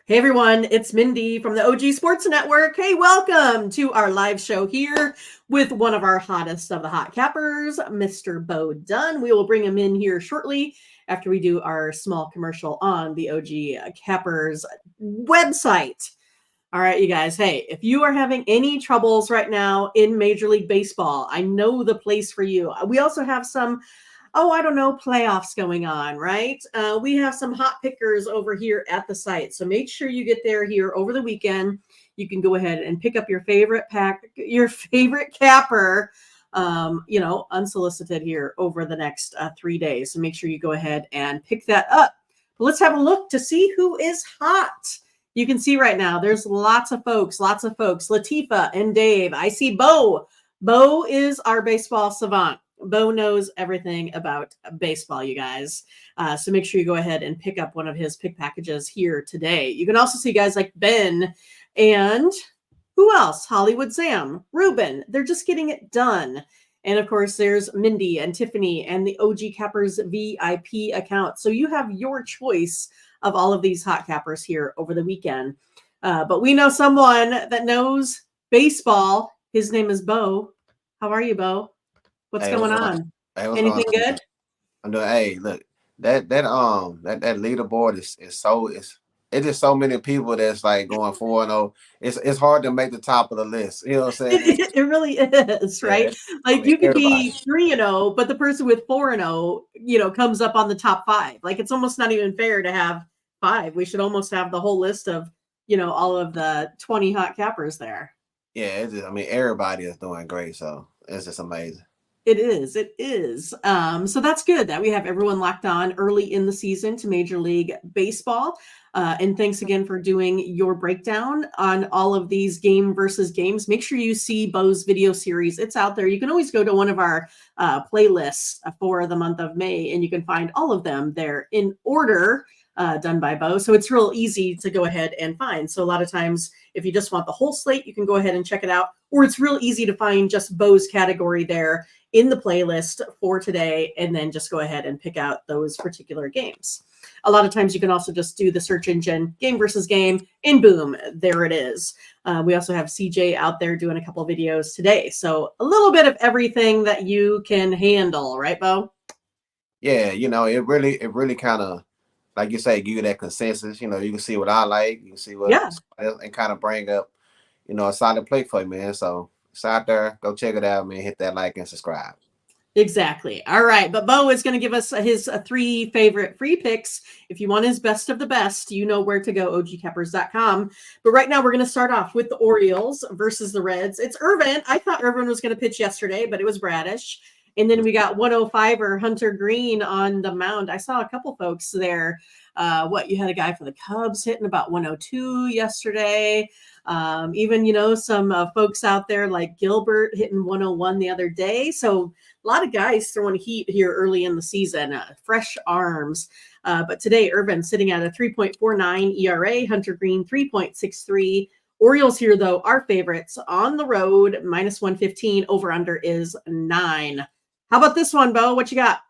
Hey everyone, it's Mindy from the OG Sports Network. Hey, welcome to our live show here with one of our hottest of the hot cappers, Mr. Bo Dunn. We will bring him in here shortly after we do our small commercial on the OG Cappers website. All right, you guys. Hey, if you are having any troubles right now in Major League Baseball, I know the place for you. We also have some playoffs going on, right? We have some hot pickers over here at the site. So make sure you get there here over the weekend. You can go ahead and pick up your favorite capper, unsolicited here over the next 3 days. So make sure you go ahead and pick that up. But let's have a look to see who is hot. You can see right now, there's lots of folks. Latifa and Dave. I see Bo. Bo is our baseball savant. Bo knows everything about baseball, you guys. So make sure you go ahead and pick up one of his pick packages here today. You can also see guys like Ben and who else? Hollywood Sam, Ruben. They're just getting it done. And of course, there's Mindy and Tiffany and the OG Cappers VIP account. So you have your choice of all of these hot cappers here over the weekend. But we know someone that knows baseball. His name is Bo. How are you, Bo? What's going on? Anything good? I'm doing. Hey, look, that leaderboard is it's just so many people that's like going 4-0. It's hard to make the top of the list. You know what I'm saying? It really is, right? Like you could be 3-0, but the person with 4-0, comes up on the top 5. Like it's almost not even fair to have 5. We should almost have the whole list of, all of the 20 hot cappers there. Yeah, everybody is doing great, so it's just amazing. It is. So that's good that we have everyone locked on early in the season to Major League Baseball. And thanks again for doing your breakdown on all of these game versus games. Make sure you see Bo's video series. It's out there. You can always go to one of our playlists for the month of May, and you can find all of them there in order. Done by Bo. So it's real easy to go ahead and find. So a lot of times, if you just want the whole slate, you can go ahead and check it out. Or it's real easy to find just Bo's category there in the playlist for today, and then just go ahead and pick out those particular games. A lot of times you can also just do the search engine game versus game, and boom, there it is. We also have CJ out there doing a couple of videos today. So a little bit of everything that you can handle, right, Bo? Yeah, it really kind of, like you say, give you that consensus. You can see what I like, you can see what else, and kind of bring up, a solid play for you, man. So it's out there. Go check it out, man. Hit that like and subscribe. Exactly. All right. But Bo is going to give us his 3 favorite free picks. If you want his best of the best, you know where to go, ogcappers.com. But right now, we're going to start off with the Orioles versus the Reds. It's Irvin. I thought Irvin was going to pitch yesterday, but it was Bradish. And then we got 105er Hunter Green on the mound. I saw a couple folks there. You had a guy for the Cubs hitting about 102 yesterday. Even, some folks out there like Gilbert hitting 101 the other day. So a lot of guys throwing heat here early in the season, fresh arms. But today, Irvin sitting at a 3.49 ERA, Hunter Green 3.63. Orioles here, though, our favorites on the road, minus 115. Over under is 9. How about this one, Bo? What you got?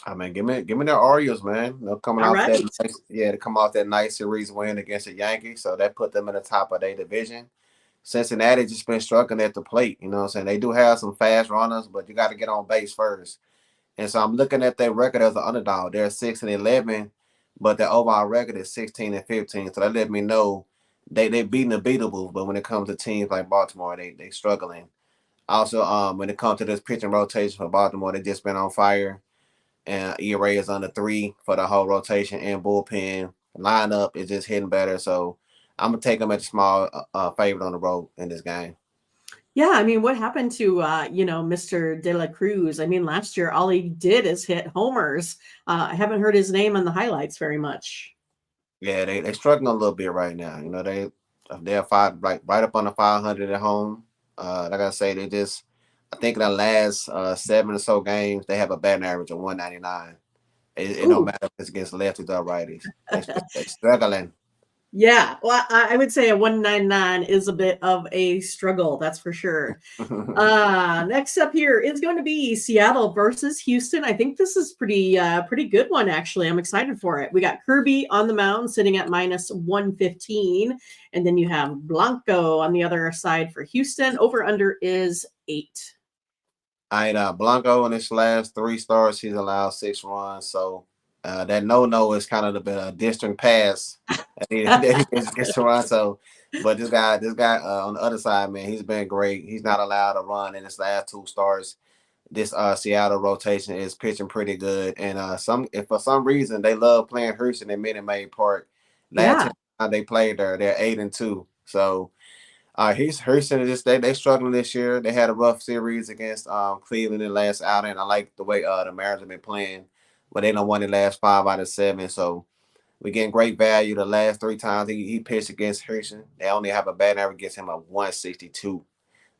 Give me the Orioles, man. They're coming off right. to come off that nice series win against the Yankees, so that put them in the top of their division. Cincinnati just been struggling at the plate. You know what I'm saying? They do have some fast runners, but you got to get on base first. And so I'm looking at their record as an underdog. They're 6-11, but their overall record is 16-15. So that let me know they beating the beatables, but when it comes to teams like Baltimore, they struggling. Also, when it comes to this pitching rotation for Baltimore, they just been on fire. And ERA is under 3 for the whole rotation, and bullpen lineup is just hitting better. So I'm gonna take them at a small favorite on the road in this game. Yeah, what happened to Mr. De La Cruz? Last year all he did is hit homers. I haven't heard his name on the highlights very much. Yeah, they struggling a little bit right now. They're right up on the 500 at home. Like I say, I think in the last 7 or so games, they have a batting average of 199. It don't matter if it's against lefties or righties. They're struggling. Yeah, well, I would say a 199 is a bit of a struggle, that's for sure. Next up here is going to be Seattle versus Houston. I think this is pretty good one actually. I'm excited for it. We got Kirby on the mound sitting at minus 115, and then you have Blanco on the other side for Houston. Over under is 8. All right, Blanco in his last 3 starts, he's allowed 6 runs. So that no is kind of the distant pass that he gets to run. So, but this guy on the other side, man, he's been great. He's not allowed a run in his last 2 starts. This Seattle rotation is pitching pretty good, and if for some reason they love playing Houston in Minute Maid Park. Last Yeah. time they played there, they're 8-2. So he's Houston is just they struggling this year. They had a rough series against Cleveland in the last outing. I like the way the Mariners have been playing, but they don't won the last 5 out of 7. So we're getting great value. The last 3 times he pitched against Houston, they only have a batting average against him of 162.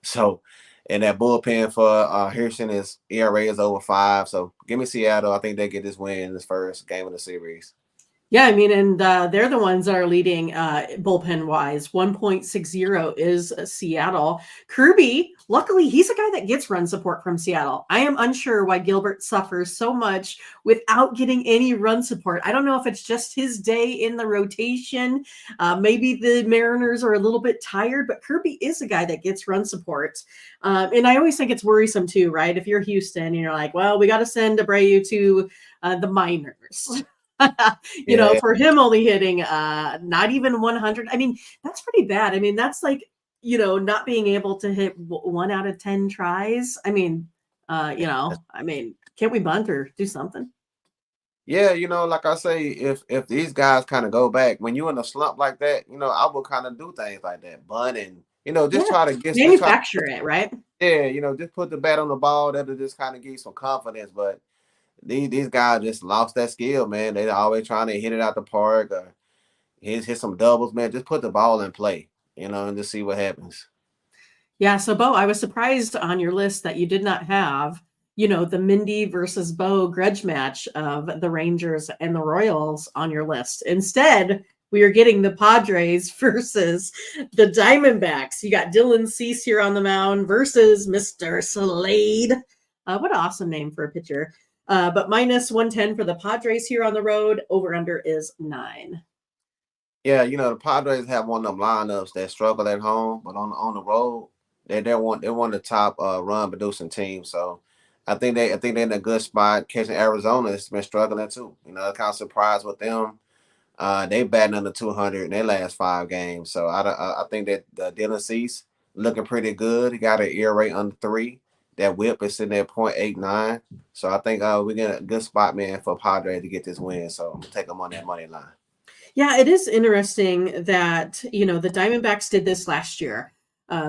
So, and that bullpen for Houston is ERA is over 5. So give me Seattle. I think they get this win in this first game of the series. Yeah, I mean, and they're the ones that are leading bullpen wise. 1.60 is Seattle. Kirby, luckily, he's a guy that gets run support from Seattle. I am unsure why Gilbert suffers so much without getting any run support. I don't know if it's just his day in the rotation. Maybe the Mariners are a little bit tired, but Kirby is a guy that gets run support. And I always think it's worrisome too, right? If you're Houston and you're like, well, we got to send Abreu to the minors. Yeah, For him only hitting not even 100. I mean, that's pretty bad. I mean, that's like, not being able to hit 1 out of 10 tries. I mean, can't we bunt or do something? yeah. Like I say, if these guys kind of go back when you're in a slump like that, I would kind of do things like that, bunt and just Yeah. try to get just try. Manufacture it, right? Yeah, just put the bat on the ball. That'll just kind of give you some confidence. But these guys just lost that skill, man. They always trying to hit it out the park or hit some doubles, man. Just put the ball in play, and just see what happens. Yeah. So, Bo, I was surprised on your list that you did not have, the Mindy versus Bo grudge match of the Rangers and the Royals on your list. Instead, we are getting the Padres versus the Diamondbacks. You got Dylan Cease here on the mound versus Mr. Slade. What an awesome name for a pitcher. But minus 110 for the Padres here on the road. Over under is 9. Yeah, the Padres have one of them lineups that struggle at home, but on the road, they're one of the top run producing teams. So I think they're in a good spot. Catching Arizona has been struggling too. Kind of surprised with them. They batting under 200 in their last 5 games. So I think that Dylan Cease looking pretty good. He got an ERA under 3. That whip is sitting at 0.89. So I think we get a good spot, man, for Padres to get this win. So I'm gonna take them on that money line. Yeah, it is interesting that, the Diamondbacks did this last year.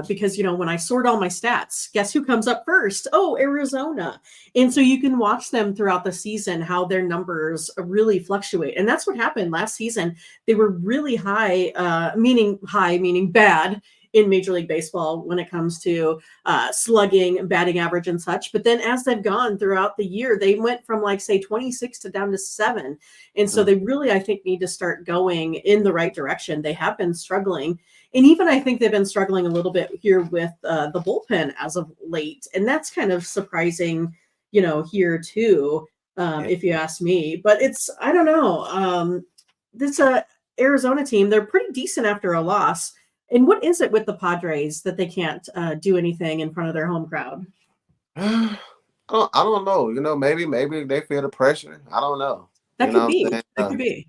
Because, when I sort all my stats, guess who comes up first? Oh, Arizona. And so you can watch them throughout the season, how their numbers really fluctuate. And that's what happened last season. They were really high, meaning bad in Major League Baseball when it comes to slugging, batting average, and such. But then as they've gone throughout the year, they went from say 26 to down to 7. And so they really, I think, need to start going in the right direction. They have been struggling. And even I think they've been struggling a little bit here with the bullpen as of late. And that's kind of surprising, here too, if you ask me. But I don't know. This Arizona team, they're pretty decent after a loss. And what is it with the Padres that they can't do anything in front of their home crowd? I don't know. Maybe they feel the pressure. I don't know. That You know could what I'm be. saying? That could be.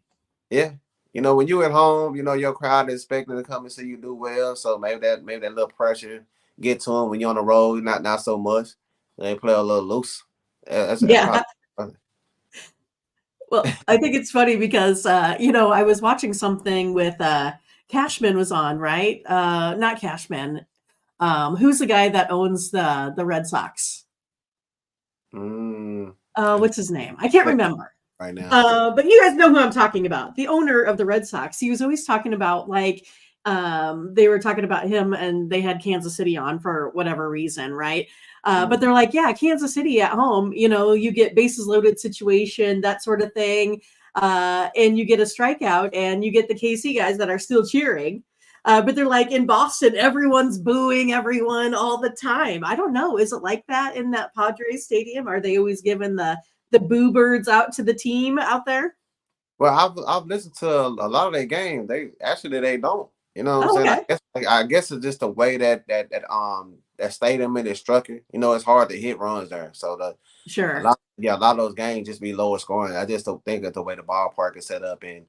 Yeah. When you at home, your crowd is expecting to come and see you do well. So maybe that little pressure get to them when you're on the road, not so much. They play a little loose. That's Yeah. probably. Well, I think it's funny because, I was watching something with Cashman was on, right? Not Cashman. Who's the guy that owns the Red Sox? Mm, What's his name? I can't remember. right now. But you guys know who I'm talking about. The owner of the Red Sox. He was always talking about they were talking about him and they had Kansas City on for whatever reason, right? But they're like, yeah, Kansas City at home, you get bases loaded situation, that sort of thing. and you get a strikeout, and you get the KC guys that are still cheering. But they're like in Boston, everyone's booing everyone all the time. I don't know. Is it like that in that Padres stadium? Are they always giving the boo birds out to the team out there? Well, I've listened to a lot of their games. They don't. You know what I'm Oh, saying? okay. I guess it's just the way that stadium is structured. You know, it's hard to hit runs there. So Sure. a lot of those games just be lower scoring. I just don't think of the way the ballpark is set up, and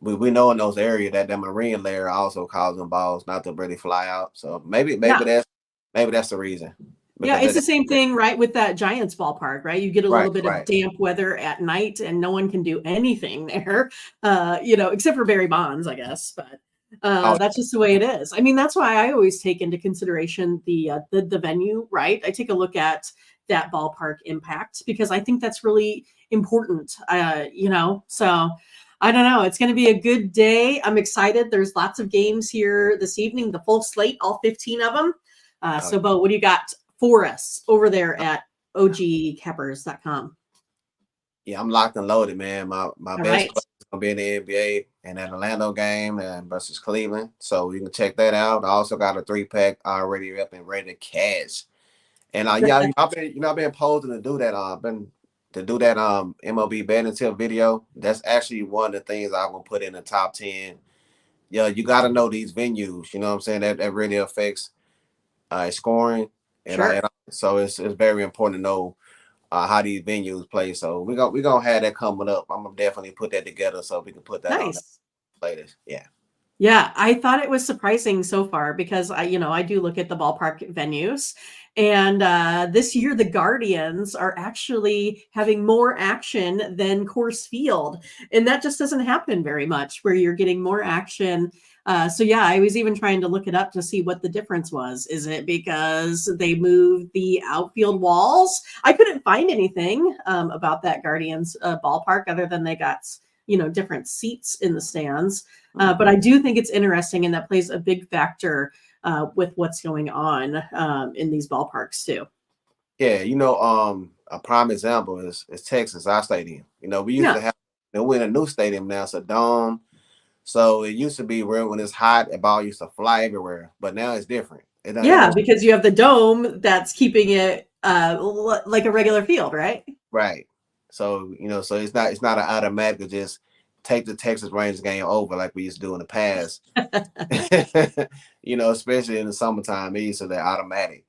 we know in those areas that the marine layer also causing balls not to really fly out. So Yeah. maybe that's the reason. Yeah, Because it's the same thing, right, with that Giants ballpark, right? You get a little bit of right. damp weather at night, and no one can do anything there, except for Barry Bonds, I guess. But Oh, that's just the way it is. I mean, that's why I always take into consideration the venue, right? I take a look at that ballpark impact because I think that's really important. So I don't know. It's going to be a good day. I'm excited. There's lots of games here this evening, the full slate, all 15 of them. oh, So, Bo, what do you got for us over there at ogcappers.com? yeah, I'm locked and loaded, man. My All best right. play is gonna be in the NBA and that Orlando game and versus Cleveland. So you can check that out. I also got a 3-pack already up and ready to cash. And yeah, I've been posing to do that. Been to do that MLB betting tip video. That's actually one of the things I'm gonna put in the top 10. Yeah, you got to know these venues. You know what I'm saying? That really affects scoring. Sure. So it's very important to know how these venues play. So we gonna have that coming up. I'm gonna definitely put that together so we can put that on Nice. later. Yeah. Yeah, I thought it was surprising so far because I do look at the ballpark venues, and this year the Guardians are actually having more action than Coors Field, and that just doesn't happen very much where you're getting more action. So yeah, I was even trying to look it up to see what the difference was. Is it because they moved the outfield walls? I couldn't find anything about that Guardians ballpark other than they got different seats in the stands. But I do think it's interesting, and that plays a big factor with what's going on in these ballparks too. Yeah, a prime example is Texas, our stadium. We used Yeah, to have we're in a new stadium now, it's a dome. So it used to be where when it's hot, the ball used to fly everywhere, but now it's different. It yeah, don't because you have the dome that's keeping it like a regular field, right? right. So so it's not an automatic just take the Texas Rangers game over like we used to do in the past. Especially in the summertime, it used to be automatic.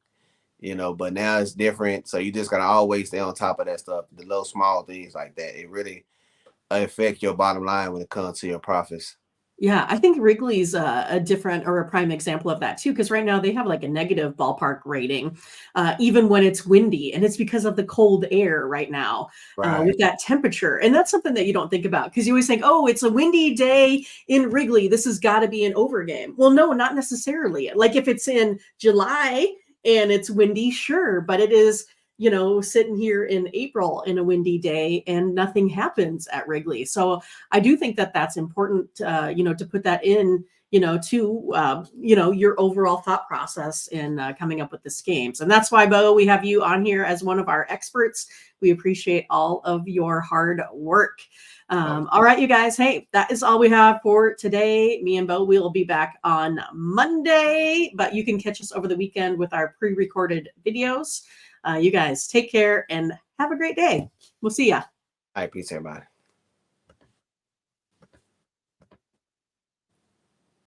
But now it's different. So you just gotta always stay on top of that stuff. The little small things like that. It really affect your bottom line when it comes to your profits. Yeah, I think Wrigley's a different or a prime example of that too, because right now they have like a negative ballpark rating, even when it's windy, and it's because of the cold air right now Right. with that temperature. And that's something that you don't think about because you always think, oh, it's a windy day in Wrigley. This has got to be an overgame. Well, no, not necessarily. Like if it's in July and it's windy, sure, but it is sitting here in April in a windy day and nothing happens at Wrigley. So I do think that that's important, to put that in, your overall thought process in coming up with this games. And that's why, Bo, we have you on here as one of our experts. We appreciate all of your hard work. Oh, All right, you guys. Hey, that is all we have for today. Me and Bo, we will be back on Monday, but you can catch us over the weekend with our pre-recorded videos. You guys take care and have a great day. We'll see ya. all right, peace, everybody.